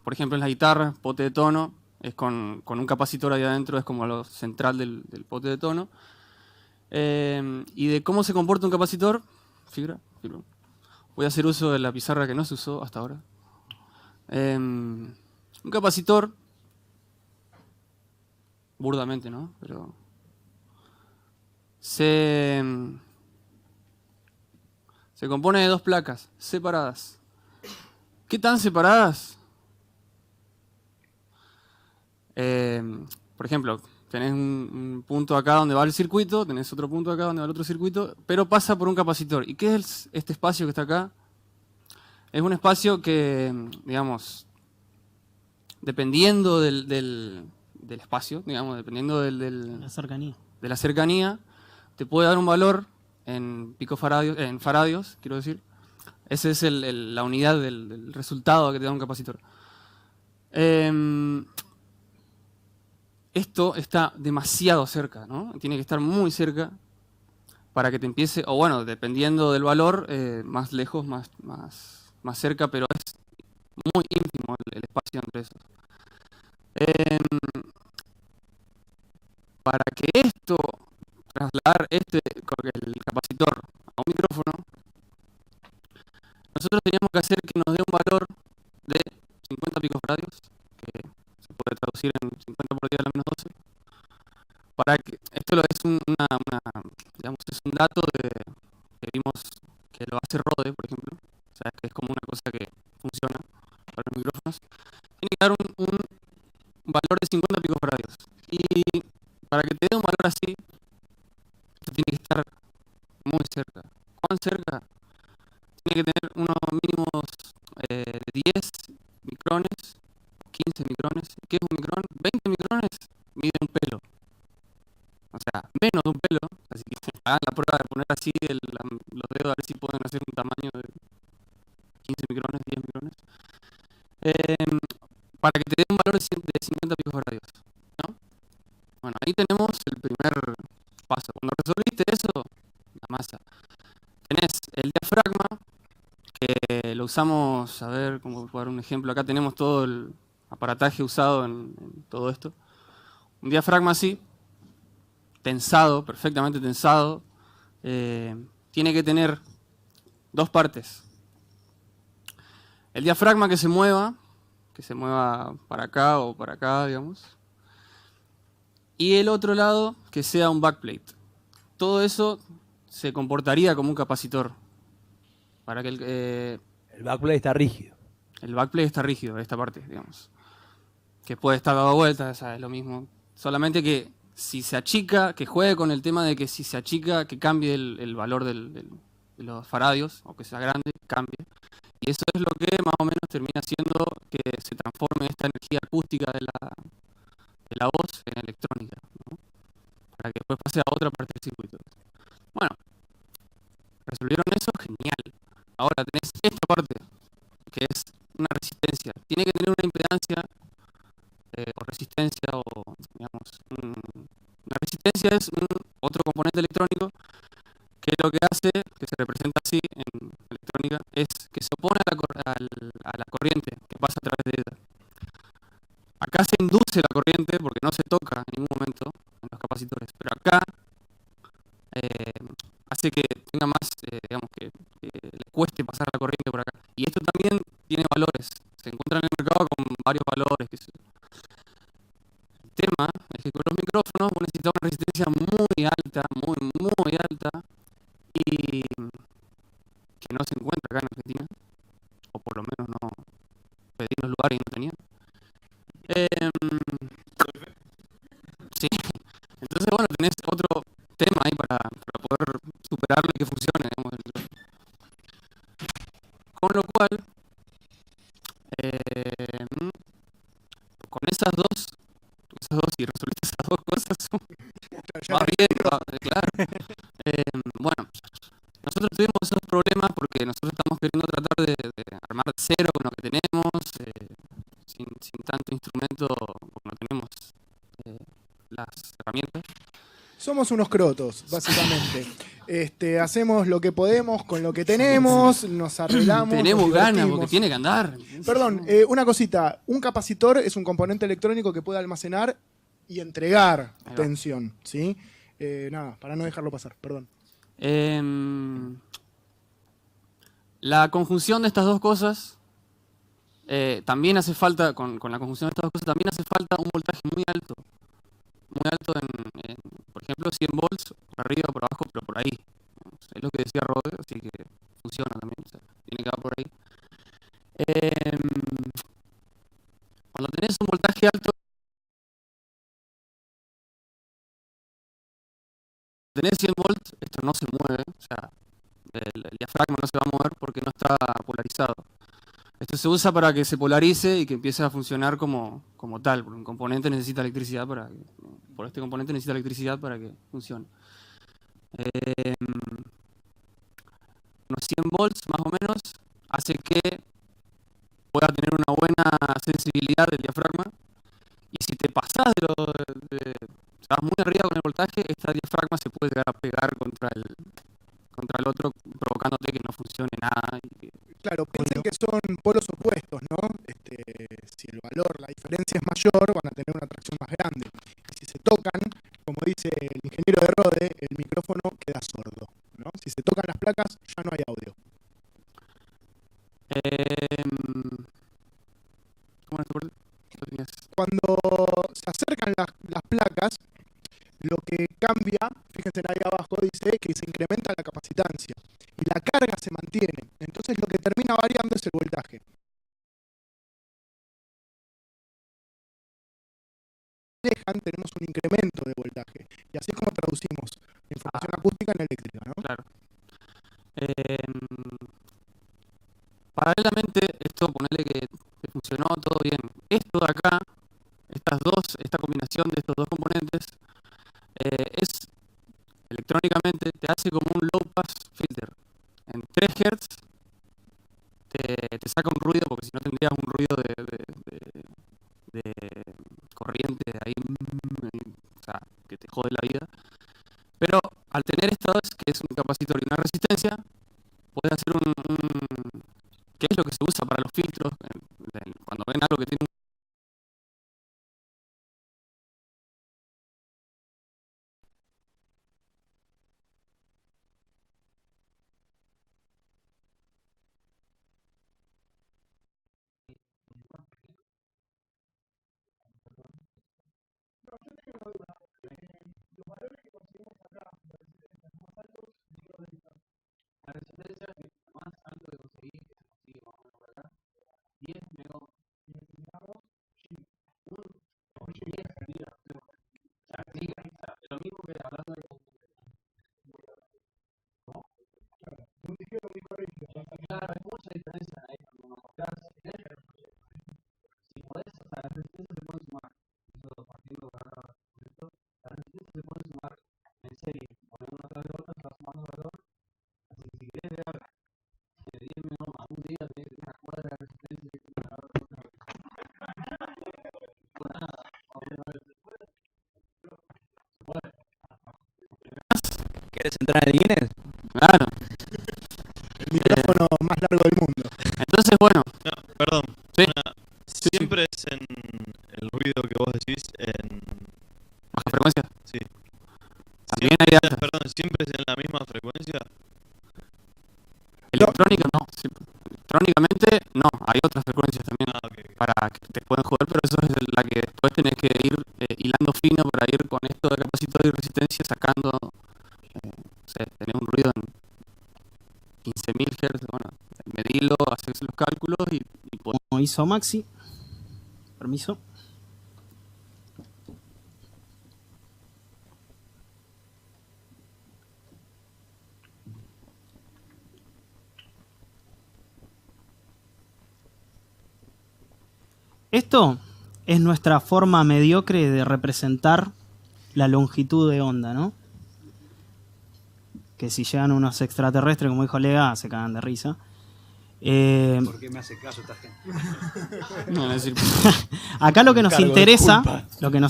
por ejemplo, en la guitarra, pote de tono, es con un capacitor ahí adentro, es como lo central del pote de tono. Y de cómo se comporta un capacitor, figura. Voy a hacer uso de la pizarra que no se usó hasta ahora. Un capacitor, burdamente, ¿no? Pero se compone de dos placas separadas. ¿Qué tan separadas? Por ejemplo, tenés un punto acá donde va el circuito, tenés otro punto acá donde va el otro circuito, pero pasa por un capacitor. ¿Y qué es este espacio que está acá? Es un espacio que, digamos, dependiendo del espacio, digamos, dependiendo de la cercanía, te puede dar un valor en picofaradios, en faradios, quiero decir. Esa es la unidad del resultado que te da un capacitor. Esto está demasiado cerca, ¿no? Tiene que estar muy cerca para que te empiece, o bueno, dependiendo del valor, más lejos, más cerca, pero es muy ínfimo el espacio entre esos. Para que trasladar el capacitor a un micrófono, nosotros teníamos que hacer que nos dé un valor de 50 picofaradios, que se puede traducir en 50 por 10 a la menos 12. Para que, esto es digamos, es un dato que vimos que lo hace Rode, por ejemplo. O sea, que es como una cosa que funciona para los micrófonos. Tiene que dar un valor de 50 picofaradios. Y para que te dé un valor así, esto tiene que estar muy cerca. ¿Cuán cerca? Tiene que tener unos mínimos de 10 micrones, 15 micrones. ¿Qué es un micrón? 20 micrones mide un pelo. O sea, menos de un pelo. Así que hagan la prueba de poner así los dedos a ver si pueden hacer un tamaño de 15 micrones, 10 micrones. Para que te dé un valor de 50 picofaradios, ¿no? Bueno, ahí tenemos el primer paso. Cuando resolviste eso, la masa. Tenés el diafragma, que lo usamos, a ver, como para dar un ejemplo, acá tenemos todo el aparataje usado en todo esto. Un diafragma así, tensado, perfectamente tensado, tiene que tener dos partes. El diafragma que se mueva para acá o para acá, digamos. Y el otro lado que sea un backplate. Todo eso se comportaría como un capacitor. Para que el backplate está rígido. El backplate está rígido, esta parte, digamos. Que puede estar dado vueltas, es lo mismo. Solamente que si se achica, que juegue con el tema de que si se achica, que cambie el valor de los faradios, o que sea grande, cambie. Y eso es lo que más o menos termina haciendo que se transforme esta energía acústica de la voz en electrónica, ¿no? Para que después pase a otra parte del circuito. Bueno, resolvieron eso, genial. Ahora tenés esta parte, que es una resistencia. Tiene que tener una impedancia o resistencia, o digamos, una resistencia es otro componente electrónico que lo que hace, que se representa así en electrónica, es que se opone a la corriente que pasa a través de ella. Acá se induce la corriente porque no se toca en ningún momento en los capacitores, pero acá hace que tenga más, digamos, que le cueste pasar la corriente por acá. Y esto también tiene valores, se encuentra en el mercado con varios valores. El tema es que con los micrófonos vos necesitas una resistencia muy alta, muy alta, y que no se encuentra acá en Argentina, o por lo menos no pedí en los lugares y no tenían. Sí, entonces bueno, tenés otro tema ahí para poder superarlo y que funcione, digamos. Con lo cual, con esas dos, y resolviste esas dos cosas, va bien, claro. Bueno, nosotros tuvimos esos problemas porque nosotros estamos queriendo tratar de armar de cero con lo que tenemos, sin tanto instrumento, porque no tenemos las herramientas. Somos unos crotos, básicamente. Hacemos lo que podemos con lo que tenemos, nos arreglamos. Tenemos ganas, porque tiene que andar. Perdón, una cosita. Un capacitor es un componente electrónico que puede almacenar y entregar tensión, ¿sí? Nada, para no dejarlo pasar, perdón. La conjunción de estas dos cosas, también hace falta, con la conjunción de estas dos cosas, también hace falta un voltaje muy alto en, por ejemplo, 100 volts, por arriba, por abajo, pero por ahí. Es lo que decía Rode, así que funciona también, o sea, tiene que ir por ahí. Cuando tenés un voltaje alto, tenés 100 volts, esto no se mueve, o sea, el diafragma no se va a mover porque no está polarizado. Esto se usa para que se polarice y que empiece a funcionar como tal, porque un componente necesita electricidad por este componente necesita electricidad para que funcione. Unos 100 volts más o menos hace que pueda tener una buena sensibilidad del diafragma, y si te pasás vas muy arriba con el voltaje, este diafragma se puede llegar a pegar contra el otro, provocándote que no funcione nada. Claro, piensen que son polos opuestos, ¿no? Si el valor, la diferencia es mayor, van a tener una atracción más grande. Y si se tocan, como dice el ingeniero de Rode, el micrófono queda sordo, ¿no? Si se tocan las placas, ya no hay audio. ¿Cómo es? Cuando se acercan las placas, lo que cambia, fíjense ahí abajo, dice que se incrementa la capacitancia y la carga se mantiene. Entonces lo que termina variando es el voltaje. Tenemos un incremento de voltaje y así es como traducimos la información acústica en eléctrica, ¿no? Claro. Paralelamente, esto, ponele que funcionó todo bien. Esto de acá, esta combinación de estos dos componentes, es electrónicamente te hace como un low pass filter. En 3 Hz te saca un ruido, porque si no tendrías un ruido de corriente ahí, o sea, que te jode la vida. Pero al tener estos, que es un capacitor y una resistencia, puedes hacer ¿qué es lo que se usa para los filtros? Cuando ven algo que tiene un la resistencia que más alto de conseguir, que se consigue más o menos por acá, 10 megahms. Necesitamos un 10 arriba. O sea, sí, es lo mismo que hablando de claro, hay mucha diferencia ahí cuando nos mostras. Si podés, o sea, la resistencia se puede sumar. Eso partiendo de acá con esto, la resistencia se puede sumar en serie. Poner una tras de otra, se va sumando valor. Así que si querés llegar de 10 megahms a un día, tenés una cuadra de resistencia que tiene la otra. ¿Querés entrar en el Guinness? Claro. El micrófono más largo del mundo. Entonces, bueno. No, perdón. Sí. Siempre es en el ruido que vos decís en ¿Baja frecuencia? Sí. También hay alta. Perdón, ¿siempre es en la misma frecuencia? Electrónica no. Sí. Electrónicamente no. Hay otras frecuencias también para que te pueden joder, pero eso es la que después tenés que ir hilando fino para ir con esto de capacitor y resistencia sacando. O sea, tenés un ruido en 15.000 Hz. Bueno, medilo, haces los cálculos y podés. Como hizo Maxi. Permiso. Esto es nuestra forma mediocre de representar la longitud de onda, ¿no? Que si llegan unos extraterrestres, como dijo Lega, se cagan de risa. ¿Por qué me hace caso esta gente? No, es decir, acá lo que nos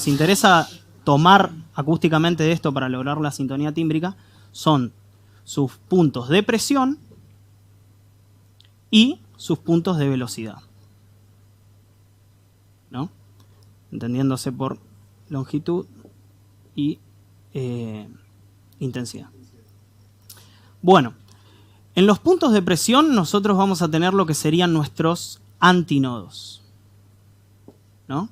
interesa tomar acústicamente de esto para lograr la sintonía tímbrica son sus puntos de presión y sus puntos de velocidad, ¿no? Entendiéndose por longitud y intensidad. Bueno, en los puntos de presión nosotros vamos a tener lo que serían nuestros antinodos, ¿no?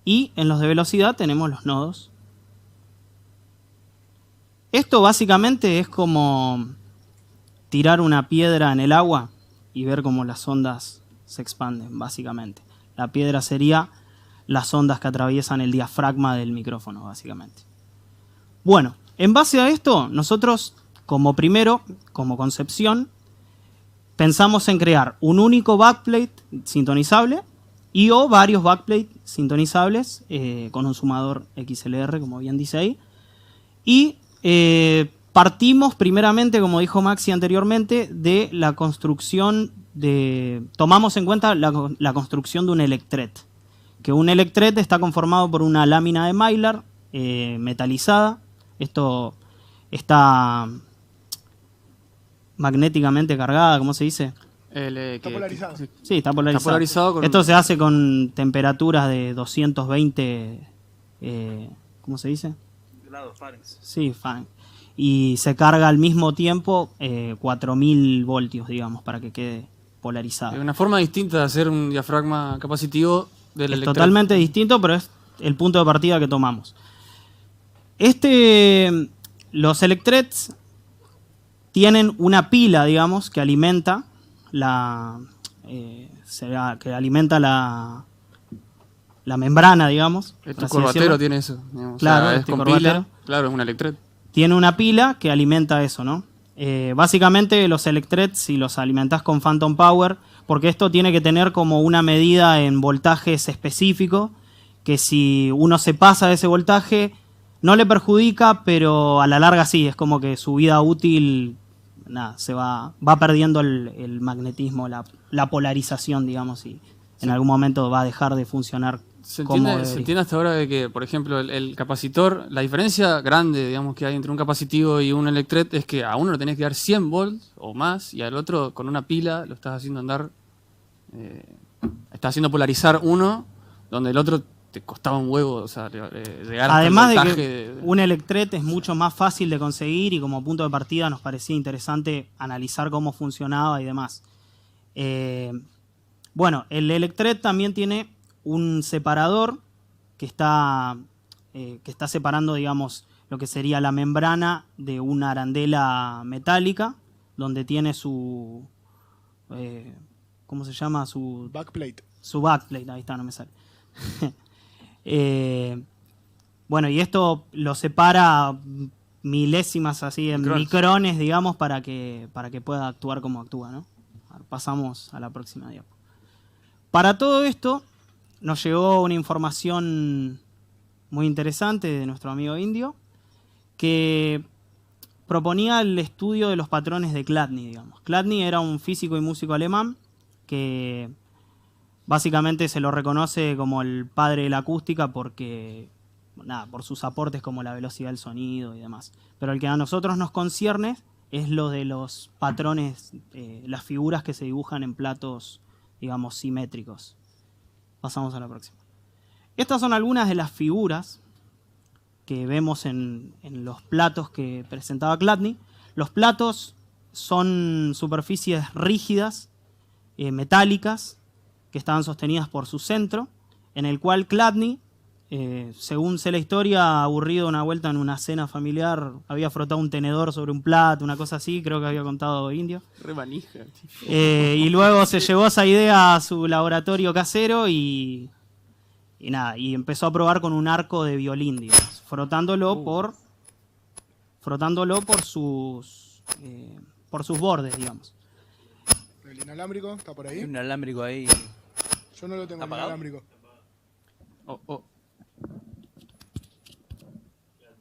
Y en los de velocidad tenemos los nodos. Esto básicamente es como tirar una piedra en el agua y ver cómo las ondas se expanden, básicamente. La piedra sería las ondas que atraviesan el diafragma del micrófono, básicamente. Bueno, en base a esto, nosotros, como concepción, pensamos en crear un único backplate sintonizable y o varios backplates sintonizables con un sumador XLR, como bien dice ahí. Y partimos primeramente, como dijo Maxi anteriormente, de la construcción tomamos en cuenta la construcción de un electret. Que un electret está conformado por una lámina de Mylar metalizada. Esto está magnéticamente cargada, ¿cómo se dice? Está polarizado. Sí, está polarizado. Está polarizado Esto se hace con temperaturas de 220, ¿cómo se dice? Grados Fahrenheit. Sí, Fahrenheit. Y se carga al mismo tiempo 4000 voltios, digamos, para que quede polarizado. Es una forma distinta de hacer un diafragma capacitivo del Es electret. totalmente distinto, pero es el punto de partida que tomamos. Los electrets tienen una pila, digamos, que alimenta la membrana, digamos. Tu por así corbatero decirlo. tiene eso. Digamos. Claro, O sea, es este con corbatero. pila. Claro, es un electret. Tiene una pila que alimenta eso, ¿no? Básicamente los electrets, si los alimentás con Phantom Power, porque esto tiene que tener como una medida en voltajes específico, que si uno se pasa de ese voltaje, no le perjudica, pero a la larga sí, es como que su vida útil, nada, se va perdiendo el magnetismo, la polarización, digamos, y en algún momento va a dejar de funcionar. Se como entiende hasta ahora de que, por ejemplo, el capacitor, la diferencia grande, digamos, que hay entre un capacitivo y un electret es que a uno le tenés que dar 100 volts o más y al otro con una pila lo estás haciendo andar, estás haciendo polarizar uno donde el otro te costaba un huevo, o sea, llegar hasta Además el de voltaje que un electret es mucho más fácil de conseguir y como punto de partida nos parecía interesante analizar cómo funcionaba y demás. Bueno, el electret también tiene un separador que está separando, digamos, lo que sería la membrana de una arandela metálica, donde tiene su... ¿cómo se llama? Su Backplate. backplate, ahí está, no me sale. Bueno, y esto lo separa milésimas así en micrones, digamos, para que pueda actuar como actúa, ¿no? Ahora pasamos a la próxima diapo. Para todo esto nos llegó una información muy interesante de nuestro amigo indio que proponía el estudio de los patrones de Chladni, digamos. Chladni era un físico y músico alemán que básicamente se lo reconoce como el padre de la acústica porque, nada, por sus aportes como la velocidad del sonido y demás. Pero el que a nosotros nos concierne es lo de los patrones, las figuras que se dibujan en platos, digamos, simétricos. Pasamos a la próxima. Estas son algunas de las figuras que vemos en los platos que presentaba Chladni. Los platos son superficies rígidas, metálicas, que estaban sostenidas por su centro, en el cual Chladni, según sé la historia, aburrido una vuelta en una cena familiar, había frotado un tenedor sobre un plato, una cosa así, creo que había contado Indio. Re manija, tipo. Y luego se llevó esa idea a su laboratorio casero y nada, y empezó a probar con un arco de violín, digamos, frotándolo por sus bordes, digamos. El inalámbrico está por Hay ahí. un alámbrico ahí. Yo no lo tengo el ¿Apagado? inalámbrico.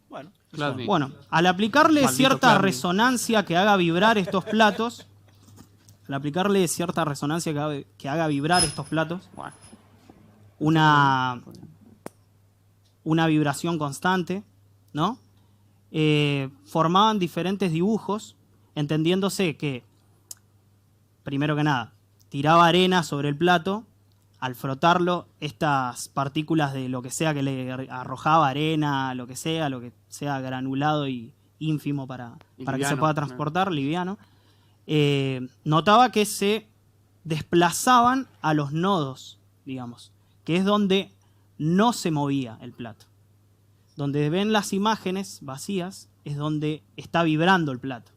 Bueno, Chladni. Bueno, al aplicarle Maldito cierta Chladni. resonancia que haga vibrar estos platos, Bueno, una vibración constante, ¿no? formaban diferentes dibujos, entendiéndose que, primero que nada, tiraba arena sobre el plato. Al frotarlo, estas partículas de lo que sea que le arrojaba, arena, lo que sea granulado y ínfimo para que se pueda transportar, liviano, notaba que se desplazaban a los nodos, digamos, que es donde no se movía el plato. Donde ven las imágenes vacías es donde está vibrando el plato,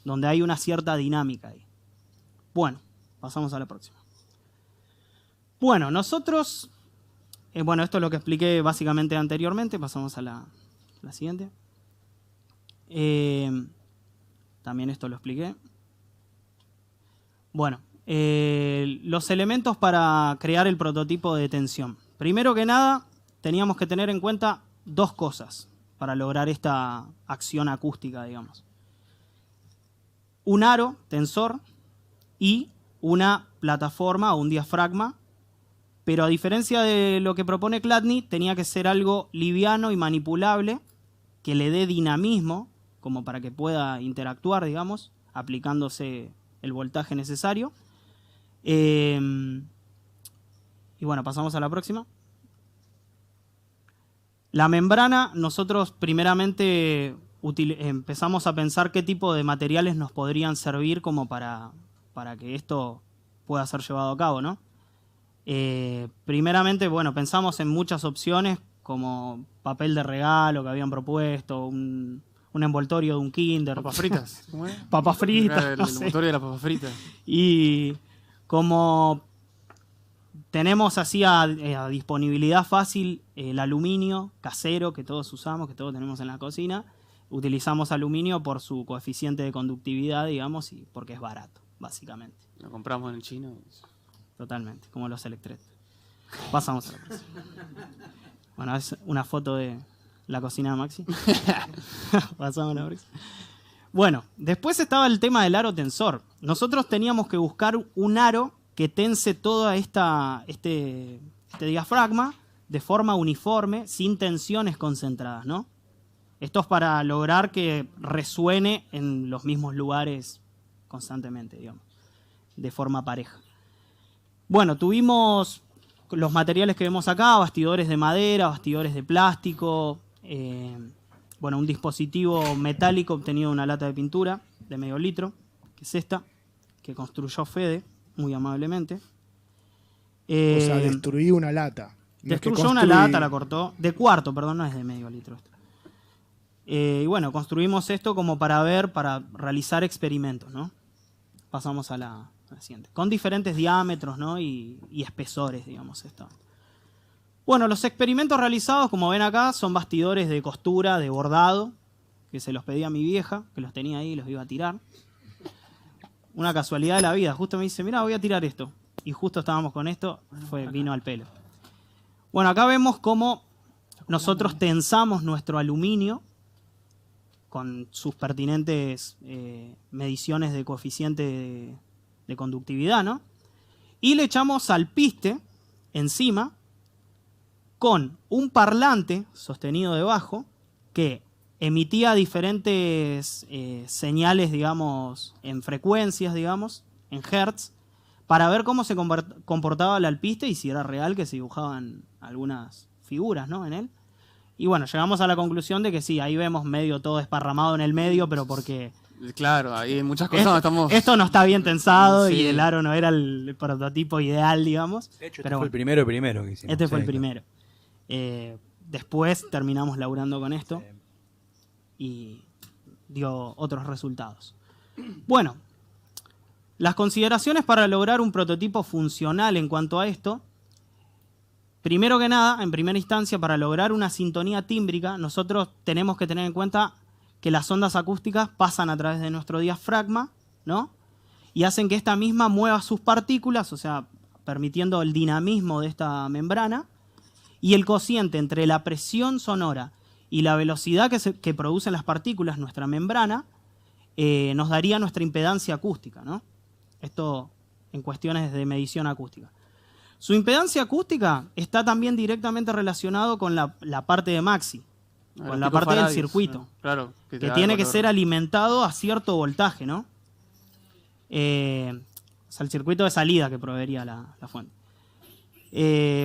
donde hay una cierta dinámica ahí. Bueno, pasamos a la próxima. Bueno, nosotros, esto es lo que expliqué básicamente anteriormente, pasamos a la siguiente. También esto lo expliqué. Bueno, los elementos para crear el prototipo de tensión. Primero que nada, teníamos que tener en cuenta dos cosas para lograr esta acción acústica, digamos. Un aro tensor y una plataforma o un diafragma. Pero a diferencia de lo que propone Chladni, tenía que ser algo liviano y manipulable, que le dé dinamismo, como para que pueda interactuar, digamos, aplicándose el voltaje necesario. Y bueno, pasamos a la próxima. La membrana, nosotros primeramente empezamos a pensar qué tipo de materiales nos podrían servir como para que esto pueda ser llevado a cabo, ¿no? Primeramente, pensamos en muchas opciones como papel de regalo que habían propuesto, un envoltorio de un Kinder. Papas fritas. ¿Cómo es? Papas fritas. El envoltorio de las papas fritas. Y como tenemos así a disponibilidad fácil el aluminio casero que todos usamos, que todos tenemos en la cocina, utilizamos aluminio por su coeficiente de conductividad, digamos, y porque es barato, básicamente. Lo compramos en el chino. Totalmente, como los Electret. Pasamos a la próxima. Bueno, es una foto de la cocina de Maxi. Pasamos a la próxima. Bueno, después estaba el tema del aro tensor. Nosotros teníamos que buscar un aro que tense toda este diafragma de forma uniforme, sin tensiones concentradas, ¿no? Esto es para lograr que resuene en los mismos lugares constantemente, digamos, de forma pareja. Bueno, tuvimos los materiales que vemos acá, bastidores de madera, bastidores de plástico, un dispositivo metálico obtenido de una lata de pintura de medio litro, que es esta, que construyó Fede, muy amablemente. O sea, destruí una lata. Destruyó una lata, la cortó. De cuarto, perdón, no es de medio litro esto. Y construimos esto como para realizar experimentos, ¿no? Pasamos a la siguiente. Con diferentes diámetros, ¿no? y espesores, digamos. Esto. Bueno, los experimentos realizados, como ven acá, son bastidores de costura, de bordado, que se los pedí a mi vieja, que los tenía ahí y los iba a tirar. Una casualidad de la vida. Justo me dice, mira, voy a tirar esto. Y justo estábamos con esto, vino al pelo. Bueno, acá vemos cómo nosotros tensamos nuestro aluminio con sus pertinentes mediciones de coeficiente de conductividad, ¿no? Y le echamos alpiste encima con un parlante sostenido debajo que emitía diferentes señales, digamos, en frecuencias, digamos, en hertz, para ver cómo se comportaba el alpiste y si era real que se dibujaban algunas figuras, ¿no? En él. Y bueno, llegamos a la conclusión de que sí, ahí vemos medio todo esparramado en el medio, pero porque... Claro, hay muchas cosas esto no está bien tensado Sí. y el aro no era el prototipo ideal, digamos. De hecho, pero fue el primero que hicimos. Este fue el Sí, primero. Después terminamos laburando con esto y dio otros resultados. Bueno, las consideraciones para lograr un prototipo funcional en cuanto a esto. Primero que nada, en primera instancia, para lograr una sintonía tímbrica, nosotros tenemos que tener en cuenta que las ondas acústicas pasan a través de nuestro diafragma, ¿no? Y hacen que esta misma mueva sus partículas, o sea, permitiendo el dinamismo de esta membrana, y el cociente entre la presión sonora y la velocidad que producen las partículas, nuestra membrana, nos daría nuestra impedancia acústica, ¿no? Esto en cuestiones de medición acústica. Su impedancia acústica está también directamente relacionado con la parte de Maxi, con la parte del circuito. Claro. Que tiene que ser alimentado a cierto voltaje, ¿no? O sea, el circuito de salida que proveería la fuente.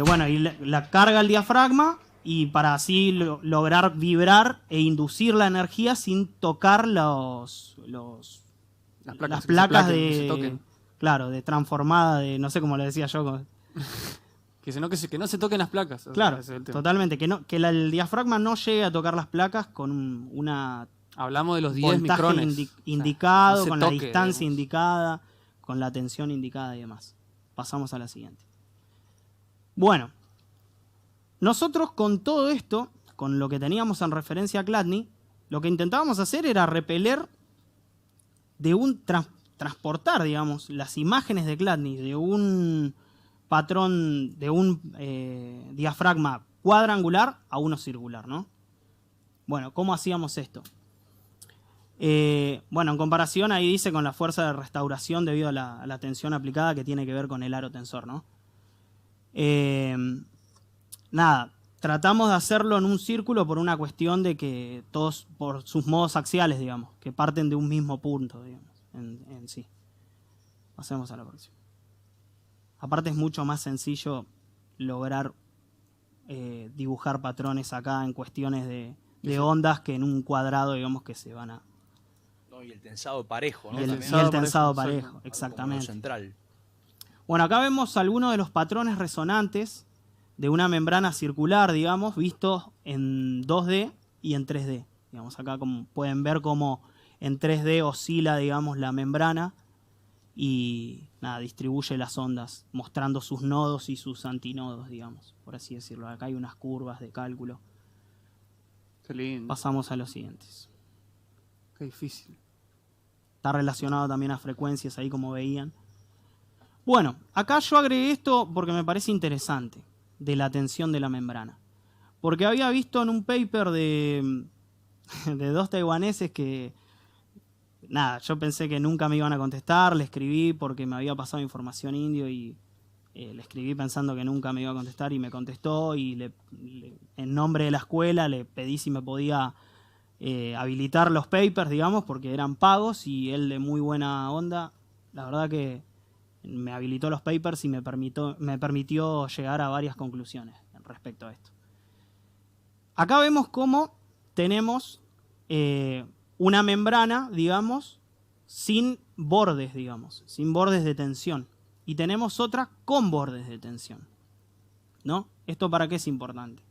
Bueno, y la carga el diafragma y para así lograr vibrar e inducir la energía sin tocar las placas de... Claro, de transformada, de no sé cómo le decía yo. que no se toquen las placas. Claro, ese es el tema. totalmente. Que el diafragma no llegue a tocar las placas con una... Hablamos de los 10 voltaje micrones. indicado, no se con toque, la distancia digamos. indicada, con la tensión indicada y demás. Pasamos a la siguiente. Bueno, nosotros con todo esto, con lo que teníamos en referencia a Chladni, lo que intentábamos hacer era repeler transportar, digamos, las imágenes de Chladni de un patrón, de un diafragma cuadrangular a uno circular, ¿no? Bueno, ¿cómo hacíamos esto? Bueno, en comparación ahí dice con la fuerza de restauración debido a la tensión aplicada que tiene que ver con el aro tensor, ¿no? Nada, tratamos de hacerlo en un círculo por una cuestión de que todos, por sus modos axiales, digamos, que parten de un mismo punto, digamos, en sí. Pasemos a la próxima. Aparte es mucho más sencillo lograr dibujar patrones acá en cuestiones de ondas que en un cuadrado, digamos, que se van a... No, y el tensado parejo, ¿no? Y el También. tensado parejo, parejo, exactamente. Como central. Bueno, acá vemos algunos de los patrones resonantes de una membrana circular, digamos, vistos en 2D y en 3D. Digamos, acá como pueden ver cómo en 3D oscila, digamos, la membrana y nada, distribuye las ondas, mostrando sus nodos y sus antinodos, digamos, por así decirlo. Acá hay unas curvas de cálculo. Qué lindo. Pasamos a los siguientes. Qué difícil. Está relacionado también a frecuencias ahí, como veían. Bueno, acá yo agregué esto porque me parece interesante, de la tensión de la membrana. Porque había visto en un paper de dos taiwaneses que, nada, yo pensé que nunca me iban a contestar, le escribí porque me había pasado información indio y le escribí pensando que nunca me iba a contestar y me contestó y en nombre de la escuela le pedí si me podía habilitar los papers, digamos, porque eran pagos y él de muy buena onda, la verdad que me habilitó los papers y me permitió llegar a varias conclusiones respecto a esto. Acá vemos cómo tenemos una membrana, digamos, sin bordes, digamos, sin bordes de tensión. Y tenemos otra con bordes de tensión, ¿no? ¿Esto para qué es importante?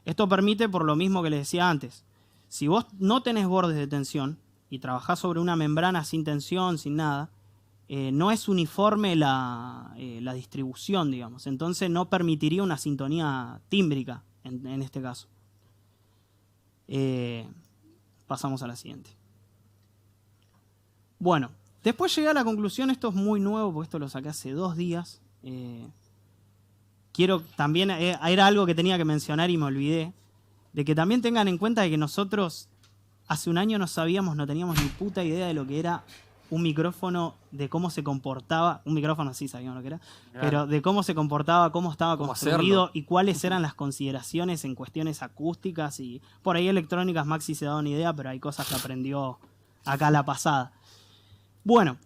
Esto permite, por lo mismo que les decía antes, si vos no tenés bordes de tensión y trabajás sobre una membrana sin tensión, sin nada, no es uniforme la distribución, digamos. Entonces no permitiría una sintonía tímbrica en este caso. Pasamos a la siguiente. Bueno, después llegué a la conclusión, esto es muy nuevo, porque esto lo saqué hace 2 días. Quiero también, era algo que tenía que mencionar y me olvidé, de que también tengan en cuenta de que nosotros hace un año no teníamos ni puta idea de lo que era un micrófono, de cómo se comportaba, un micrófono sí sabíamos lo que era, claro, pero de cómo se comportaba, cómo estaba Cómo construido hacerlo. y cuáles eran las consideraciones en cuestiones acústicas y por ahí electrónicas Maxi se daba una idea, pero hay cosas que aprendió acá la pasada. Bueno,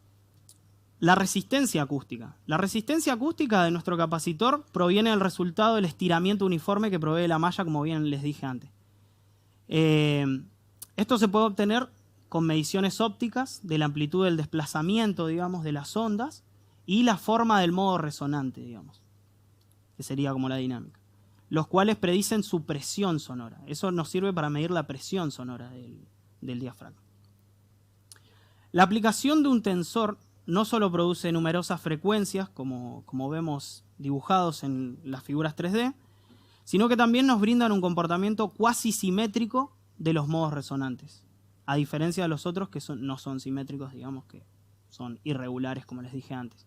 la resistencia acústica. La resistencia acústica de nuestro capacitor proviene del resultado del estiramiento uniforme que provee la malla, como bien les dije antes. Esto se puede obtener con mediciones ópticas de la amplitud del desplazamiento, digamos, de las ondas y la forma del modo resonante, digamos, que sería como la dinámica, los cuales predicen su presión sonora. Eso nos sirve para medir la presión sonora del diafragma. La aplicación de un tensor no solo produce numerosas frecuencias, como vemos dibujados en las figuras 3D, sino que también nos brindan un comportamiento cuasi simétrico de los modos resonantes, a diferencia de los otros que no son simétricos, digamos que son irregulares, como les dije antes.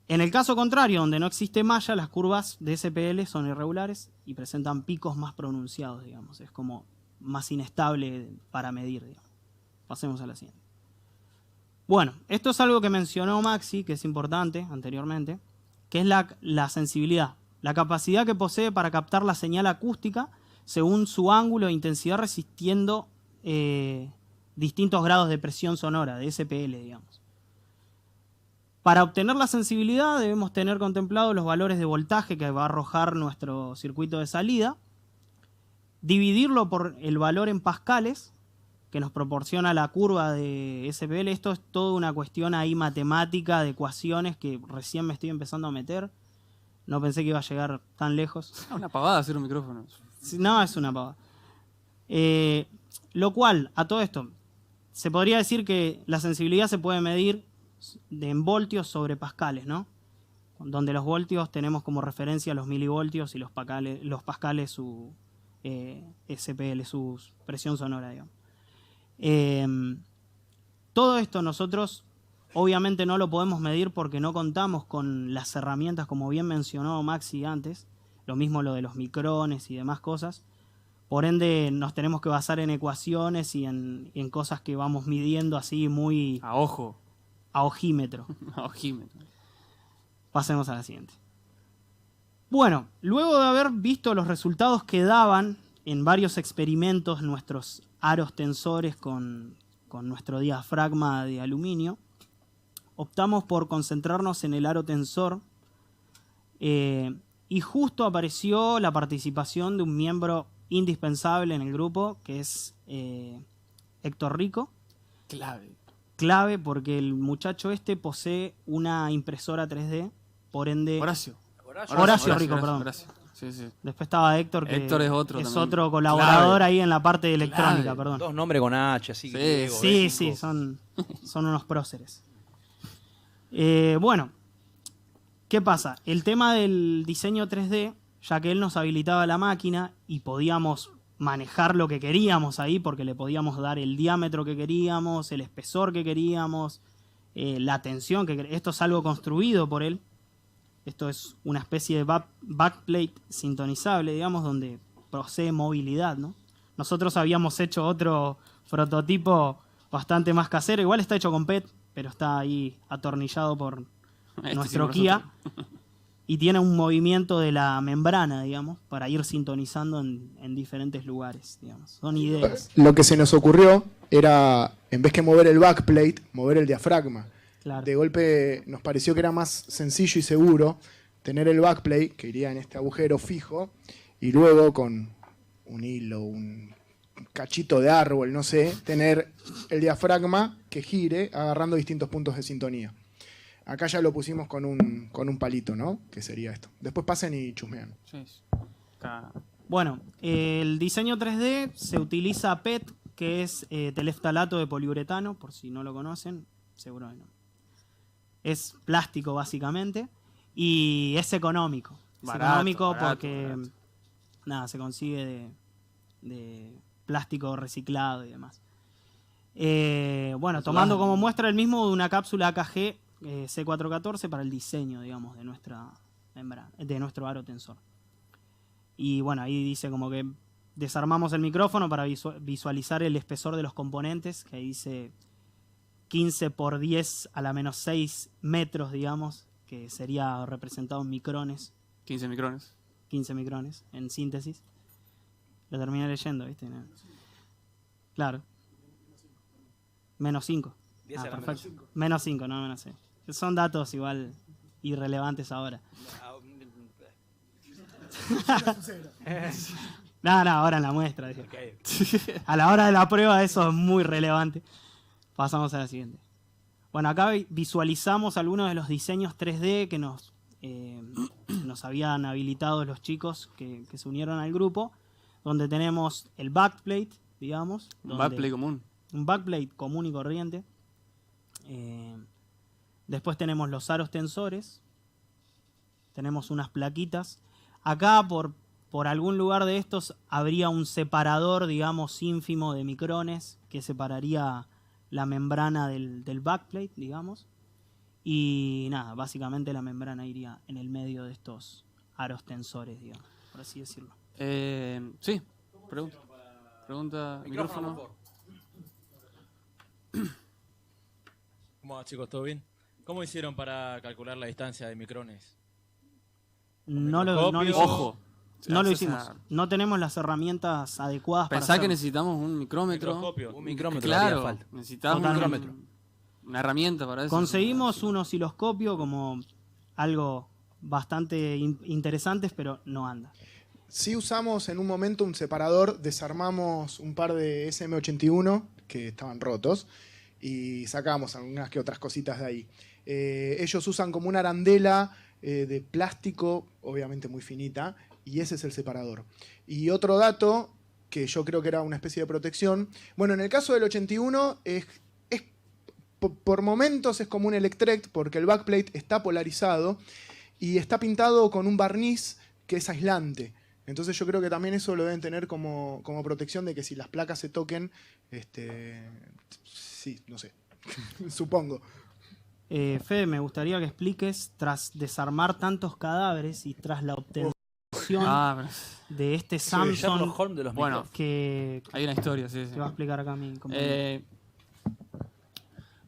En el caso contrario, donde no existe malla, las curvas de SPL son irregulares y presentan picos más pronunciados, digamos. Es como más inestable para medir, digamos. Pasemos a la siguiente. Bueno, esto es algo que mencionó Maxi, que es importante anteriormente, que es la sensibilidad, la capacidad que posee para captar la señal acústica según su ángulo e intensidad, resistiendo distintos grados de presión sonora, de SPL, digamos. Para obtener la sensibilidad debemos tener contemplados los valores de voltaje que va a arrojar nuestro circuito de salida, dividirlo por el valor en pascales que nos proporciona la curva de SPL. Esto es toda una cuestión ahí matemática de ecuaciones que recién me estoy empezando a meter. No pensé que iba a llegar tan lejos. Una pavada hacer un micrófono. No, es una pavada. Lo cual, a todo esto, se podría decir que la sensibilidad se puede medir en voltios sobre pascales, ¿no? Donde los voltios tenemos como referencia los milivoltios y los pascales su SPL, su presión sonora, digamos. Todo esto nosotros obviamente no lo podemos medir porque no contamos con las herramientas, como bien mencionó Maxi antes, lo mismo lo de los micrones y demás cosas. Por ende nos tenemos que basar en ecuaciones y en cosas que vamos midiendo así muy A ojo. a ojímetro. A ojímetro. Pasemos a la siguiente. Bueno, luego de haber visto los resultados que daban en varios experimentos nuestros aros tensores con nuestro diafragma de aluminio, optamos por concentrarnos en el aro tensor y justo apareció la participación de un miembro indispensable en el grupo, que es Héctor Rico. Clave porque el muchacho este posee una impresora 3D, por ende... Horacio Rico, perdón. Horacio. Sí, sí. Después estaba Héctor, que Héctor es otro también. otro colaborador Clave. ahí en la parte de electrónica, Clave. perdón. Dos nombres con H, así Sí, que... Sí, son unos próceres. Bueno, ¿qué pasa? El tema del diseño 3D, ya que él nos habilitaba la máquina y podíamos manejar lo que queríamos ahí, porque le podíamos dar el diámetro que queríamos, el espesor que queríamos, la tensión que queríamos. Esto es algo construido por él. Esto es una especie de backplate sintonizable, digamos, donde posee movilidad, ¿no? Nosotros habíamos hecho otro prototipo bastante más casero. Igual está hecho con PET, pero está ahí atornillado por nuestro Kia. Y tiene un movimiento de la membrana, digamos, para ir sintonizando en diferentes lugares, digamos. Son ideas. Lo que se nos ocurrió era, en vez que mover el backplate, mover el diafragma. Claro. De golpe nos pareció que era más sencillo y seguro tener el backplate, que iría en este agujero fijo, y luego con un hilo, un cachito de árbol, no sé, tener el diafragma que gire agarrando distintos puntos de sintonía. Acá ya lo pusimos con un palito, ¿no? Que sería esto. Después pasen y chusmean. Sí. Está... Bueno, el diseño 3D se utiliza PET, que es teleftalato de poliuretano, por si no lo conocen, seguro que no. Es plástico básicamente y es económico. Barato, Porque barato. nada, se consigue de plástico reciclado y demás. Bueno, tomando como muestra el mismo de una cápsula AKG C414 para el diseño, digamos, de nuestra membrana, de nuestro aro tensor. Y bueno, ahí dice como que desarmamos el micrófono para visualizar el espesor de los componentes, que ahí dice 15 por 10 a la menos 6 metros, digamos, que sería representado en micrones. 15 micrones. 15 micrones, en síntesis. Lo terminé leyendo, ¿viste? Claro. Menos 5. Perfecto. Menos 5, no menos 6. Son datos igual irrelevantes ahora. No, ahora en la muestra. Okay. A la hora de la prueba eso es muy relevante. Pasamos a la siguiente. Bueno, acá visualizamos algunos de los diseños 3D que nos habían habilitado los chicos que se unieron al grupo, donde tenemos el backplate, digamos. Un backplate común. Un backplate común y corriente. Después tenemos los aros tensores. Tenemos unas plaquitas. Acá, por algún lugar de estos, habría un separador, digamos, ínfimo de micrones que separaría la membrana del backplate, digamos. Y nada, básicamente la membrana iría en el medio de estos aros tensores, digamos, por así decirlo. Sí, pregunta, micrófono. ¿Cómo va, chicos? ¿Todo bien? ¿Cómo hicieron para calcular la distancia de micrones? No lo microscopio. hicimos. Ojo. No lo o hicimos. sea, No tenemos las herramientas adecuadas para pensá que hacerlo. necesitamos un micrómetro. Microscopio. Un micrómetro haría Claro, falta. necesitamos Totalmente. una herramienta para eso. Conseguimos Sí. un osciloscopio como algo bastante interesantes, pero no anda. Sí usamos en un momento un separador, desarmamos un par de SM81 que estaban rotos y sacamos algunas que otras cositas de ahí. Ellos usan como una arandela de plástico, obviamente muy finita, y ese es el separador. Y otro dato, que yo creo que era una especie de protección, bueno, en el caso del 81 por momentos es como un Electret porque el backplate está polarizado y está pintado con un barniz que es aislante. Entonces yo creo que también eso lo deben tener como protección de que si las placas se toquen, sí, no sé, supongo. Fede, me gustaría que expliques, tras desarmar tantos cadáveres y tras la obtención de este Samsung, Sherlock Holmes de los Bueno, micrófonos. que hay una historia, sí. te va a explicar acá mi compañero.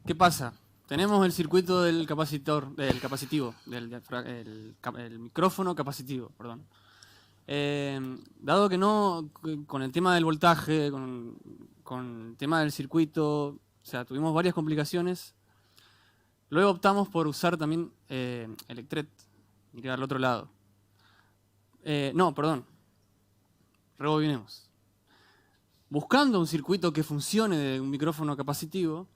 ¿Qué pasa? Tenemos el circuito del capacitor, del capacitivo, el micrófono capacitivo, perdón. Dado que no, con el tema del voltaje, con el tema del circuito, o sea, tuvimos varias complicaciones. Luego optamos por usar también Electret, y al otro lado. No, perdón. Rebobinemos. Buscando un circuito que funcione de un micrófono capacitivo,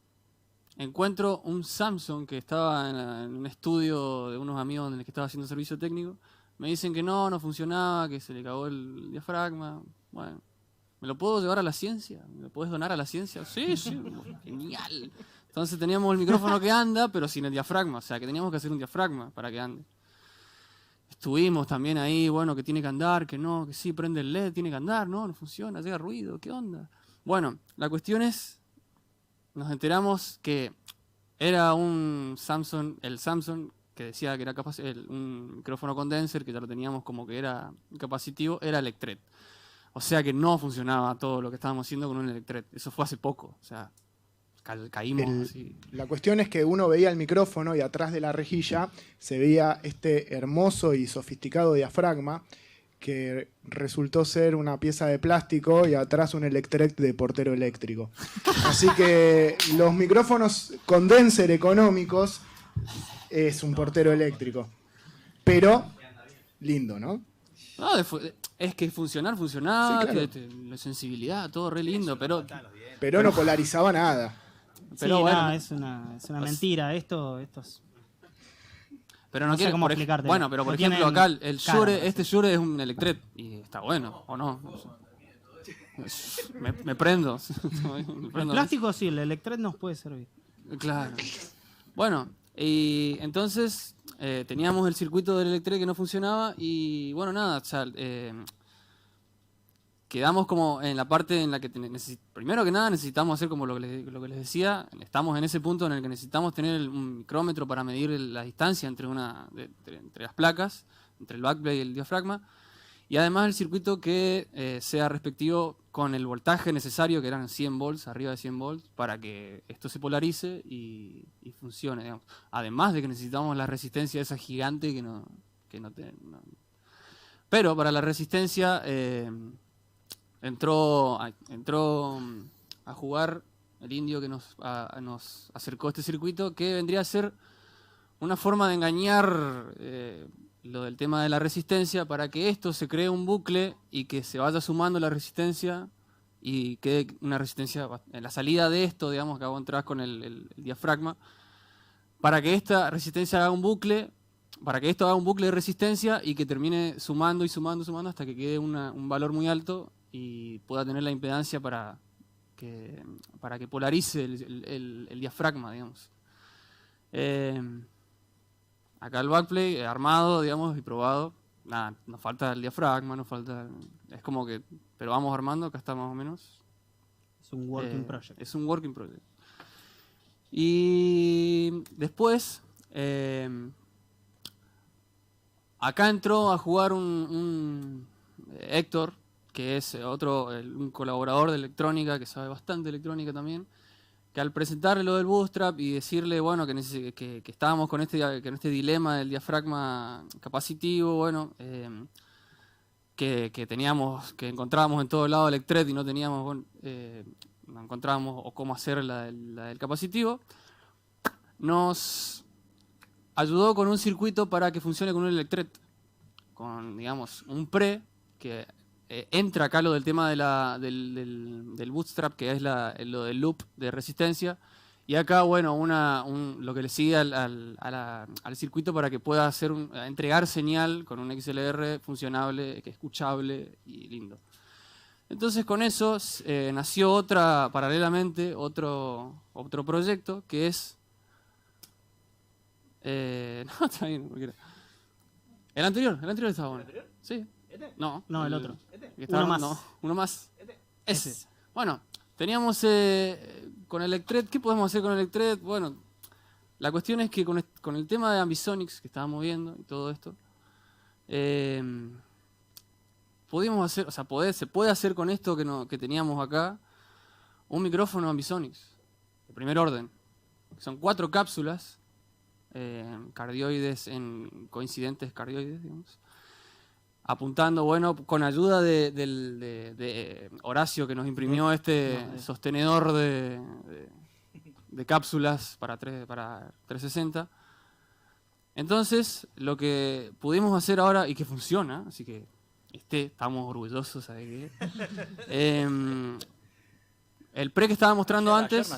encuentro un Samsung que estaba en un estudio de unos amigos en el que estaba haciendo servicio técnico. Me dicen que no funcionaba, que se le cagó el diafragma. Bueno, ¿me lo puedo llevar a la ciencia? ¿Me lo puedes donar a la ciencia? Sí, genial. Entonces teníamos el micrófono que anda, pero sin el diafragma. O sea, que teníamos que hacer un diafragma para que ande. Estuvimos también ahí, bueno, que tiene que andar, que no, que sí, prende el LED, tiene que andar, no funciona, llega ruido, ¿qué onda? Bueno, la cuestión es, nos enteramos que era un Samsung, el Samsung que decía que era un micrófono condenser, que ya lo teníamos como que era capacitivo, era Electret. O sea que no funcionaba todo lo que estábamos haciendo con un Electret. Eso fue hace poco, o sea, caímos así. La cuestión es que uno veía el micrófono y atrás de la rejilla se veía este hermoso y sofisticado diafragma que resultó ser una pieza de plástico y atrás un Electret de portero eléctrico. Así que los micrófonos condenser económicos es un portero eléctrico. Pero lindo, ¿no? No, es que funcionaba, Sí, claro. la sensibilidad, todo re lindo, pero Pero no polarizaba nada. pero sí, bueno. no, es una mentira. Esto es... Pero No sé quiere, cómo por explicártelo. bueno, pero por No ejemplo tienen acá el cara, Shure, este Shure es un Electret y está bueno, ¿o no? Me prendo. Me El prendo. plástico sí, el Electret nos puede servir. Claro. Bueno, y entonces teníamos el circuito del Electret que no funcionaba y bueno, nada, o sea, quedamos como en la parte en la que primero que nada necesitamos hacer como lo que les decía, estamos en ese punto en el que necesitamos tener un micrómetro para medir la distancia entre las placas, entre el backplate y el diafragma, y además el circuito que sea respectivo con el voltaje necesario, que eran 100 volts, arriba de 100 volts, para que esto se polarice y funcione, digamos. Además de que necesitamos la resistencia esa gigante que no. Pero para la resistencia entró a jugar el indio que nos acercó a este circuito, que vendría a ser una forma de engañar lo del tema de la resistencia para que esto se cree un bucle y que se vaya sumando la resistencia y quede una resistencia en la salida de esto, digamos, que hago entrar con el diafragma, para que esta resistencia haga un bucle, para que esto haga un bucle de resistencia y que termine sumando y sumando hasta que quede un valor muy alto y pueda tener la impedancia para que polarice el diafragma, digamos. Acá el backplate armado, digamos, y probado. Nada, nos falta el diafragma, es como que, pero vamos armando, acá está más o menos. Es un working project. Es un working project. Y después, acá entró a jugar un Héctor, que es un colaborador de electrónica, que sabe bastante de electrónica también, que al presentarle lo del bootstrap y decirle, bueno, que estábamos con este dilema del diafragma capacitivo, bueno, que teníamos, que encontrábamos en todo lado Electret y no teníamos, bueno, no encontrábamos o cómo hacer la del capacitivo, nos ayudó con un circuito para que funcione con un Electret, con, digamos, un pre que entra acá lo del tema del bootstrap, que es lo del loop de resistencia, y acá, bueno, lo que le sigue al circuito para que pueda entregar señal con un XLR funcionable, que escuchable y lindo. Entonces con eso nació paralelamente otro proyecto que es... no, está bien, cualquiera. El anterior estaba bueno. ¿El anterior? Sí. No, el otro. Uno más. No, uno más. Ese. Bueno, teníamos con Electret, ¿qué podemos hacer con Electret? Bueno, la cuestión es que con el tema de Ambisonics que estábamos viendo y todo esto, pudimos hacer, o sea, se puede hacer con esto que teníamos acá, un micrófono Ambisonics, de primer orden. Son 4 cápsulas, cardioides en coincidentes cardioides, digamos, apuntando, bueno, con ayuda de Horacio, que nos imprimió este sostenedor de cápsulas para 360. Entonces, lo que pudimos hacer ahora, y que funciona, así que estamos orgullosos, ¿sabes qué? El pre que estaba mostrando antes...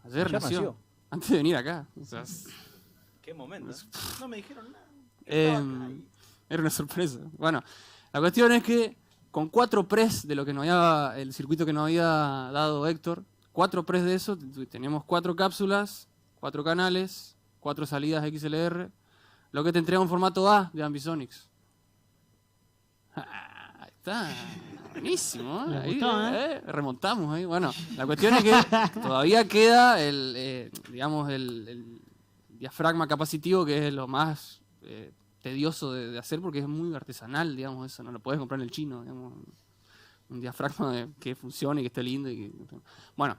Ayer nació. Antes de venir acá. O sea, ¿Qué momento? No me dijeron nada. Era una sorpresa. Bueno, la cuestión es que con 4 pres de lo que el circuito que nos había dado Héctor, 4 pres de eso, tenemos 4 cápsulas, 4 canales, 4 salidas XLR, lo que te entrega un formato A de Ambisonics. Ahí está. Buenísimo, ¿eh? Ahí, remontamos ahí. Bueno, la cuestión es que todavía queda digamos, el diafragma capacitivo, que es lo más tedioso de hacer porque es muy artesanal, digamos, eso. No lo puedes comprar en el chino, digamos. Un diafragma que funcione y que esté lindo. Bueno,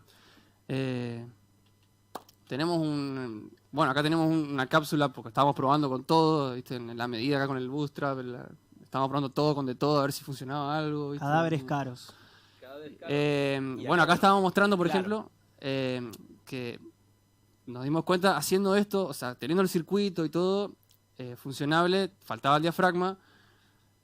acá tenemos una cápsula porque estábamos probando con todo, ¿viste? En la medida acá con el bootstrap, estábamos probando todo con de todo a ver si funcionaba algo, ¿viste? Cadáveres caros. Bueno, acá estábamos mostrando, por ejemplo, que nos dimos cuenta haciendo esto, o sea, teniendo el circuito y todo funcionable, faltaba el diafragma,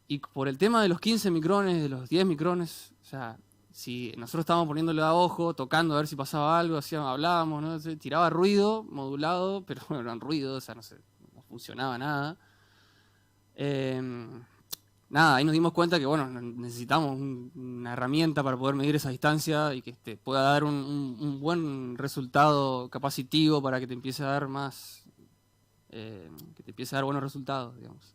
y por el tema de los 15 micrones, de los 10 micrones, o sea, si nosotros estábamos poniéndole a ojo, tocando a ver si pasaba algo, hablábamos, ¿no? Tiraba ruido modulado, pero bueno, eran ruidos, o sea, no funcionaba nada. Nada, ahí nos dimos cuenta que, bueno, necesitamos una herramienta para poder medir esa distancia y que pueda dar un buen resultado capacitivo para que te empiece a dar buenos resultados, digamos.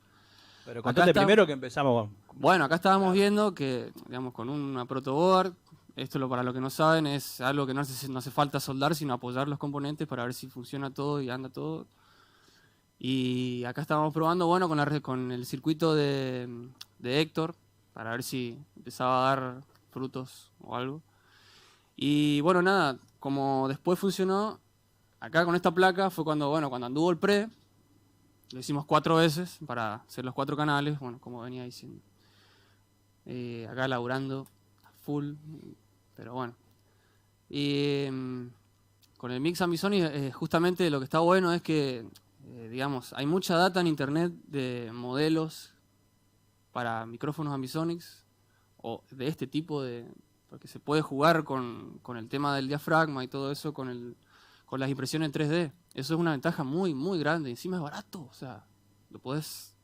Pero contate primero que empezamos. Bueno, acá estábamos viendo que, digamos, con una protoboard, esto para lo que no saben es algo que no hace falta soldar, sino apoyar los componentes para ver si funciona todo y anda todo. Y acá estábamos probando, bueno, con el circuito de Héctor, para ver si empezaba a dar frutos o algo. Y bueno, nada, como después funcionó, acá con esta placa fue cuando anduvo el pre, lo hicimos 4 veces para hacer los 4 canales, bueno, como venía diciendo. Acá laburando a full, pero bueno. Y con el Mix Ambisonics, justamente lo que está bueno es que, digamos, hay mucha data en internet de modelos para micrófonos Ambisonics o de este tipo porque se puede jugar con el tema del diafragma y todo eso con las impresiones en 3D. Eso es una ventaja muy, muy grande. Encima es barato, o sea, lo podés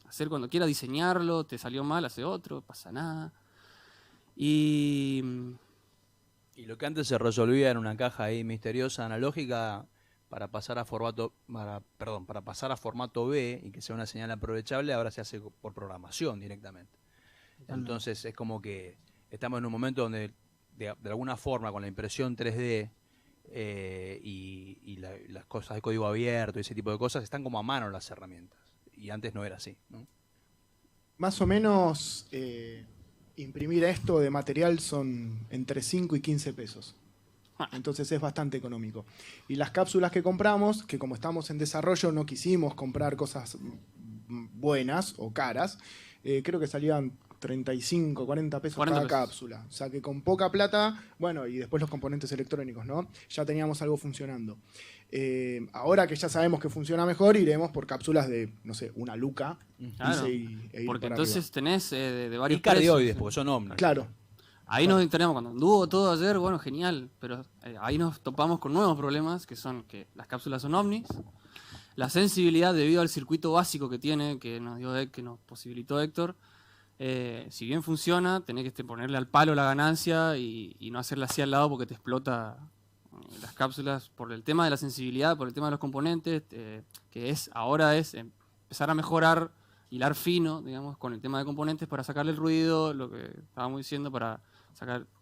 hacer cuando quieras, diseñarlo, te salió mal, hace otro, pasa nada. Y lo que antes se resolvía en una caja ahí misteriosa, analógica, para pasar a formato B y que sea una señal aprovechable, ahora se hace por programación directamente. Entonces es como que estamos en un momento donde de alguna forma con la impresión 3D y las cosas de código abierto y ese tipo de cosas están como a mano las herramientas, y antes no era así, ¿no? Más o menos imprimir esto de material son entre 5 y 15 pesos. Entonces es bastante económico. Y las cápsulas que compramos, que como estamos en desarrollo no quisimos comprar cosas buenas o caras, creo que salían 35, 40 pesos 40 cada pesos. cápsula. O sea que con poca plata, bueno, y después los componentes electrónicos, ¿no? Ya teníamos algo funcionando. Ahora que ya sabemos que funciona mejor, iremos por cápsulas de, no sé, una luca. Claro, e ir porque para entonces arriba. tenés de Y varios cardioides, precios. porque son Omni. Claro. Ahí nos enteramos, cuando anduvo todo ayer, bueno, genial, pero ahí nos topamos con nuevos problemas, que son que las cápsulas son Omnis, la sensibilidad debido al circuito básico que tiene, que nos dio que nos posibilitó Héctor, si bien funciona, tenés que ponerle al palo la ganancia y no hacerla así al lado porque te explota las cápsulas por el tema de la sensibilidad, por el tema de los componentes, que ahora es empezar a mejorar, hilar fino, digamos, con el tema de componentes para sacarle el ruido, lo que estábamos diciendo, para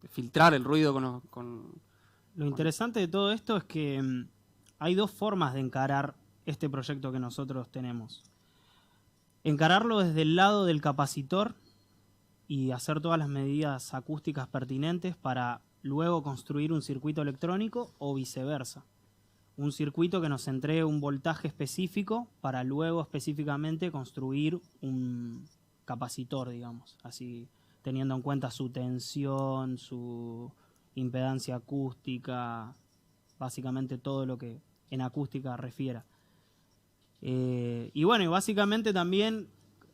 filtrar el ruido con Lo interesante de todo esto es que hay dos formas de encarar este proyecto que nosotros tenemos. Encararlo desde el lado del capacitor y hacer todas las medidas acústicas pertinentes para luego construir un circuito electrónico o viceversa. Un circuito que nos entregue un voltaje específico para luego específicamente construir un capacitor, digamos, así teniendo en cuenta su tensión, su impedancia acústica, básicamente todo lo que en acústica refiera. Y bueno, y básicamente también,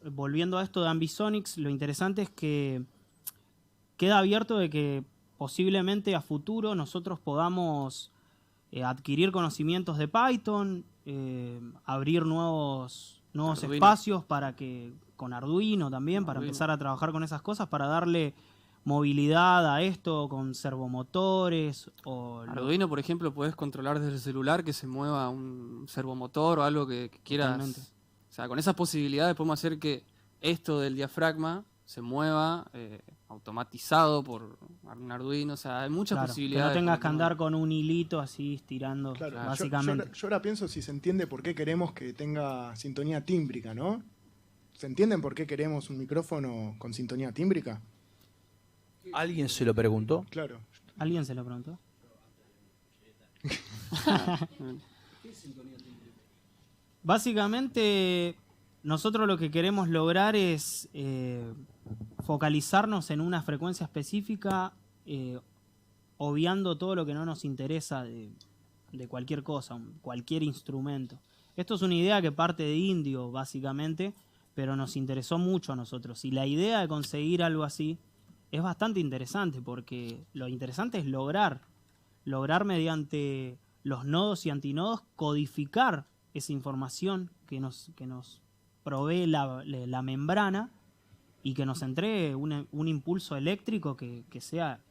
volviendo a esto de Ambisonics, lo interesante es que queda abierto de que posiblemente a futuro nosotros podamos adquirir conocimientos de Python, abrir nuevos Arduino. espacios para que con Arduino también, para Arduino. empezar a trabajar con esas cosas, para darle movilidad a esto con servomotores o Arduino, por ejemplo, puedes controlar desde el celular que se mueva un servomotor o algo que quieras. Totalmente. O sea, con esas posibilidades podemos hacer que esto del diafragma se mueva automatizado por un Arduino. O sea, hay muchas claro, que posibilidades. no tengas que con el tema andar con un hilito así estirando, Claro, básicamente. yo ahora pienso si se entiende por qué queremos que tenga sintonía tímbrica, ¿no? ¿Se entienden por qué queremos un micrófono con sintonía tímbrica? ¿Alguien se lo preguntó? Claro. ¿Alguien se lo preguntó? Básicamente, nosotros lo que queremos lograr es focalizarnos en una frecuencia específica, obviando todo lo que no nos interesa de cualquier cosa, cualquier instrumento. Esto es una idea que parte de Indio, básicamente, pero nos interesó mucho a nosotros. Y la idea de conseguir algo así es bastante interesante, porque lo interesante es lograr mediante los nodos y antinodos codificar esa información que nos provee la membrana y que nos entregue un impulso eléctrico que sea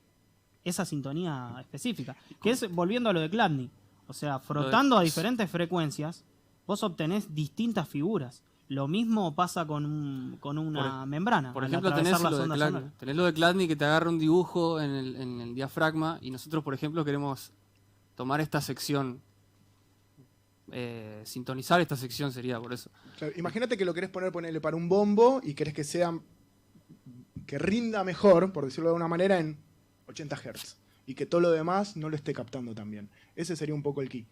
esa sintonía específica. Que es, volviendo a lo de Chladni, o sea, frotando a diferentes frecuencias, vos obtenés distintas figuras. Lo mismo pasa con una membrana. Por al ejemplo, atravesar tenés las lo de ondas Chladni. sonoras. Tenés lo de Chladni que te agarra un dibujo en el diafragma y nosotros, por ejemplo, queremos tomar esta sección, sintonizar esta sección sería por eso. O sea, imagínate que lo querés ponerle para un bombo y querés que rinda mejor, por decirlo de alguna manera, en 80 Hz. Y que todo lo demás no lo esté captando también. Ese sería un poco el key.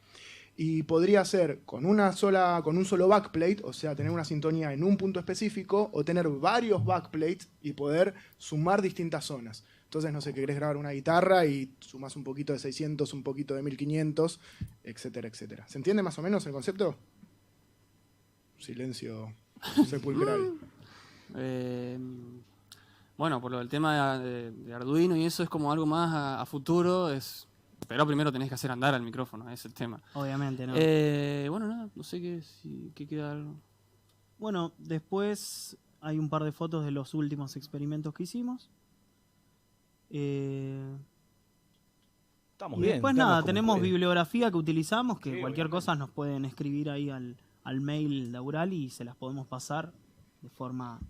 Y podría ser con un solo backplate, o sea, tener una sintonía en un punto específico, o tener varios backplates y poder sumar distintas zonas. Entonces, no sé, que querés grabar una guitarra y sumás un poquito de 600, un poquito de 1500, etcétera, etcétera. ¿Se entiende más o menos el concepto? Silencio sepulcral. Bueno, por lo del tema de Arduino y eso es como algo más a futuro, pero primero tenés que hacer andar al micrófono, ese es el tema. Obviamente, ¿no? Bueno, nada, no sé qué queda algo. Bueno, después hay un par de fotos de los últimos experimentos que hicimos. Estamos Y bien. después estamos nada, como tenemos puede. bibliografía que utilizamos, que Sí, cualquier obviamente. cosa nos pueden escribir ahí al mail de Aural y se las podemos pasar de forma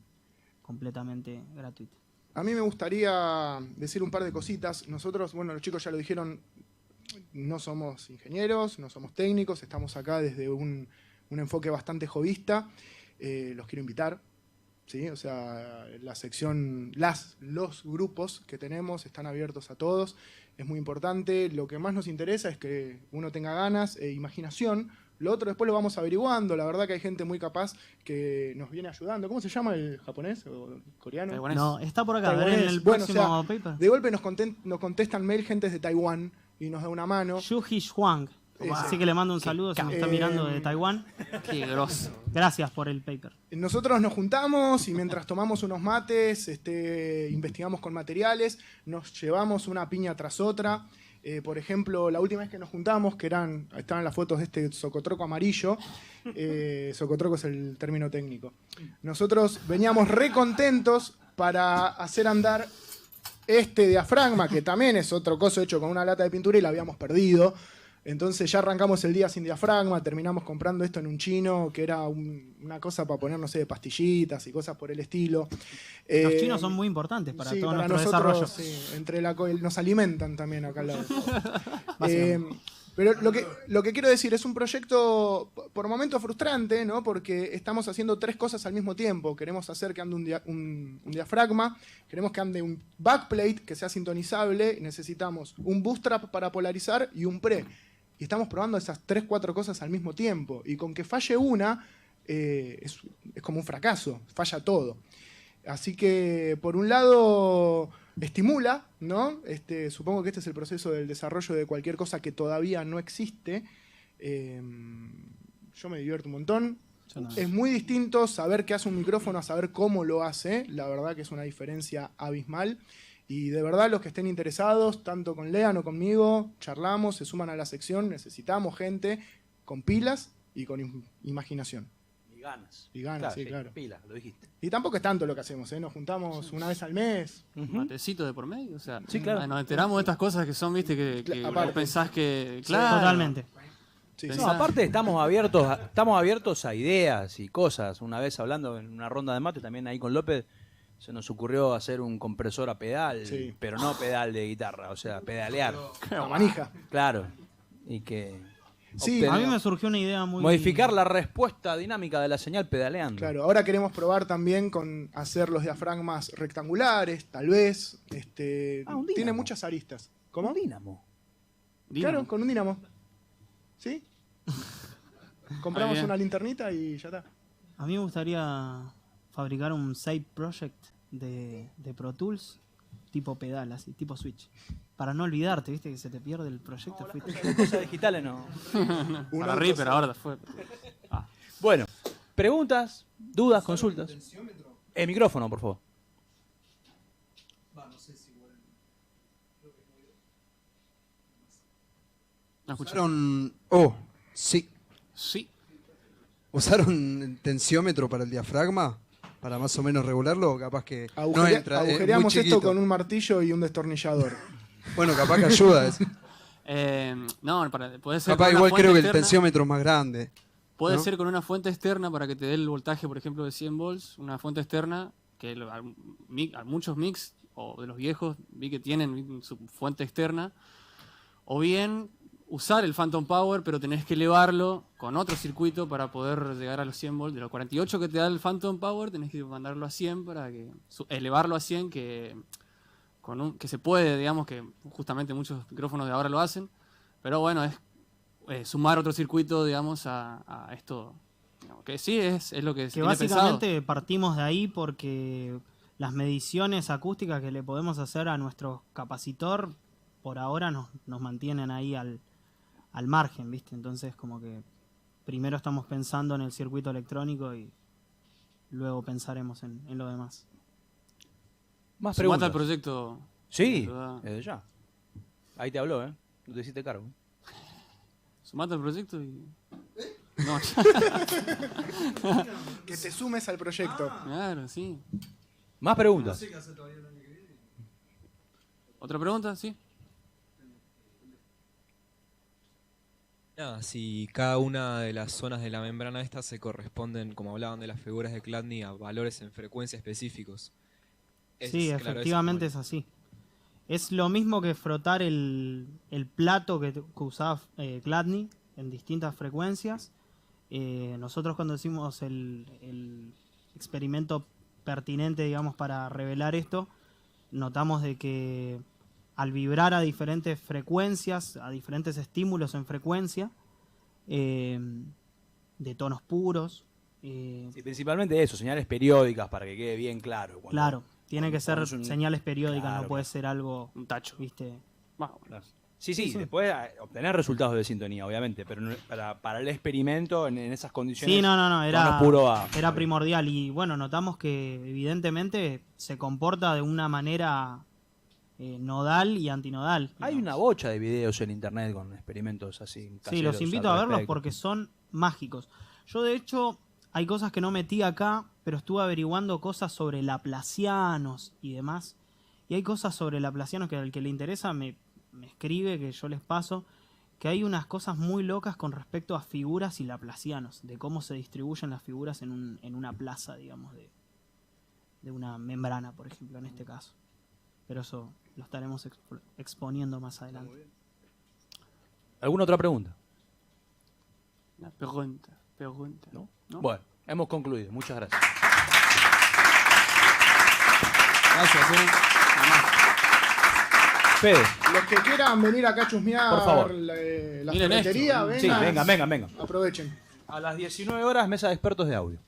completamente gratuita. A mí me gustaría decir un par de cositas. Nosotros, bueno, los chicos ya lo dijeron, no somos ingenieros, no somos técnicos, estamos acá desde un enfoque bastante jovista. Los quiero invitar, ¿sí? O sea, la sección, los grupos que tenemos están abiertos a todos. Es muy importante. Lo que más nos interesa es que uno tenga ganas e imaginación Lo otro después lo vamos averiguando. La verdad que hay gente muy capaz que nos viene ayudando. ¿Cómo se llama el japonés o el coreano? Taiwanés. No, está por acá, a ver Taiwanés. en el Bueno, próximo paper. De golpe nos contestan mail gentes de Taiwán y nos da una mano. Yuji Huang. Ese. Así que le mando un saludo si me está mirando de Taiwán. Qué grosso. Gracias por el paper. Nosotros nos juntamos y mientras tomamos unos mates, investigamos con materiales, nos llevamos una piña tras otra. Por ejemplo, la última vez que nos juntamos, estaban las fotos de este socotroco amarillo. Socotroco es el término técnico. Nosotros veníamos re contentos para hacer andar este diafragma, que también es otro coso hecho con una lata de pintura y la habíamos perdido. Entonces ya arrancamos el día sin diafragma, terminamos comprando esto en un chino, que era una cosa para poner, no sé, pastillitas y cosas por el estilo. Los chinos son muy importantes para sí, todo para nuestro nosotros, desarrollo. sí, nos alimentan también acá al lado. Pero lo que quiero decir es un proyecto por momentos frustrante, ¿no? Porque estamos haciendo 3 cosas al mismo tiempo. Queremos hacer que ande un diafragma, queremos que ande un backplate que sea sintonizable, necesitamos un bootstrap para polarizar y un pre. Y estamos probando esas 3, 4 cosas al mismo tiempo. Y con que falle una, es como un fracaso, falla todo. Así que, por un lado, estimula, ¿no? Supongo que este es el proceso del desarrollo de cualquier cosa que todavía no existe. Yo me divierto un montón. Es muy distinto saber qué hace un micrófono a saber cómo lo hace. La verdad que es una diferencia abismal. Y de verdad, los que estén interesados, tanto con Lean o conmigo, charlamos, se suman a la sección. Necesitamos gente con pilas y con imaginación. Y ganas. Y ganas, sí, claro. Pilas, lo dijiste. Y tampoco es tanto lo que hacemos, ¿eh? Nos juntamos una vez al mes. Matecito de por medio, o sea, Sí, claro. nos enteramos de estas cosas que son, viste, que Aparte. vos pensás que... Sí, Claro, Totalmente. Sí, No, sí. No, aparte estamos abiertos a ideas y cosas. Una vez hablando en una ronda de mate, también ahí con López, se nos ocurrió hacer un compresor a pedal, Sí. pero no pedal de guitarra, o sea, pedalear. La manija. Claro. Y que Sí, A mí me surgió una idea muy... modificar la respuesta dinámica de la señal pedaleando. claro. Ahora queremos probar también con hacer los diafragmas rectangulares, tal vez. Un Tiene dínamo. muchas aristas. Como ¿Cómo? dínamo. Claro, con un dínamo. ¿Sí? Compramos bien. una linternita y ya está. A mí me gustaría fabricar un side project de Pro Tools tipo pedal, así, tipo Switch. Para no olvidarte, viste, que se te pierde el proyecto. fuiste- Cosas digitales no. para Reaper ahora fue. Bueno, preguntas, dudas, consultas. El micrófono, por favor. ¿No escuchás? Usaron. Sí. Sí. ¿Usaron tensiómetro para el diafragma? Para más o menos regularlo, o capaz que no entra. es muy Agujereamos esto chiquito. con un martillo y un destornillador. Bueno, capaz que ayuda. No, puede ser Capaz con una igual fuente creo que el externa. tensiómetro es más grande. Puede ¿no? ser con una fuente externa para que te dé el voltaje, por ejemplo, de 100 volts. Una fuente externa que a muchos mix o de los viejos vi que tienen su fuente externa. O bien usar el Phantom Power, pero tenés que elevarlo con otro circuito para poder llegar a los 100 volts. De los 48 que te da el Phantom Power, tenés que mandarlo a 100 para que elevarlo a 100, que se puede, digamos, que justamente muchos micrófonos de ahora lo hacen. Pero bueno, es sumar otro circuito, digamos, a esto. Digamos, que sí, es lo que se Que tiene básicamente partimos de ahí porque las mediciones acústicas que le podemos hacer a nuestro capacitor por ahora nos mantienen ahí al margen, ¿viste? Entonces como que primero estamos pensando en el circuito electrónico y luego pensaremos en lo demás. Más Se mata preguntas. el proyecto. Sí, ¿verdad? desde ya. Ahí te habló, ¿eh? No te hiciste cargo. Sumate al proyecto y... No, Que te sumes al proyecto. claro, sí. Más preguntas. ¿Otra pregunta? Sí. Nada, si cada una de las zonas de la membrana esta se corresponden, como hablaban de las figuras de Chladni, a valores en frecuencia específicos. Sí, efectivamente es así. Es lo mismo que frotar el plato que usaba Chladni en distintas frecuencias. Nosotros cuando hicimos el experimento pertinente, digamos, para revelar esto, notamos de que al vibrar a diferentes frecuencias, a diferentes estímulos en frecuencia, de tonos puros. Sí, principalmente eso, señales periódicas para que quede bien claro. Claro, tiene que ser un... señales periódicas, claro, no puede ser algo, un tacho, ¿viste? Claro. Sí, después obtener resultados de sintonía, obviamente, pero para el experimento en esas condiciones. Sí, no, era puro era primordial. Y bueno, notamos que evidentemente se comporta de una manera nodal y antinodal. Digamos. Hay una bocha de videos en internet con experimentos así. Sí, los invito a verlos porque son mágicos. Yo, de hecho, hay cosas que no metí acá, pero estuve averiguando cosas sobre laplacianos y demás. Y hay cosas sobre laplacianos que al que le interesa me escribe, que yo les paso, que hay unas cosas muy locas con respecto a figuras y laplacianos, de cómo se distribuyen las figuras en una plaza, digamos, de una membrana, por ejemplo, en este caso. Pero eso lo estaremos exponiendo más adelante. ¿Alguna otra pregunta? Una pregunta. ¿No? Bueno, hemos concluido. Muchas gracias. Gracias, Fede. Los que quieran venir acá a chusmear Por favor. la ferretería, vengan. Sí, vengan. Aprovechen. A las 19 horas, mesa de expertos de audio.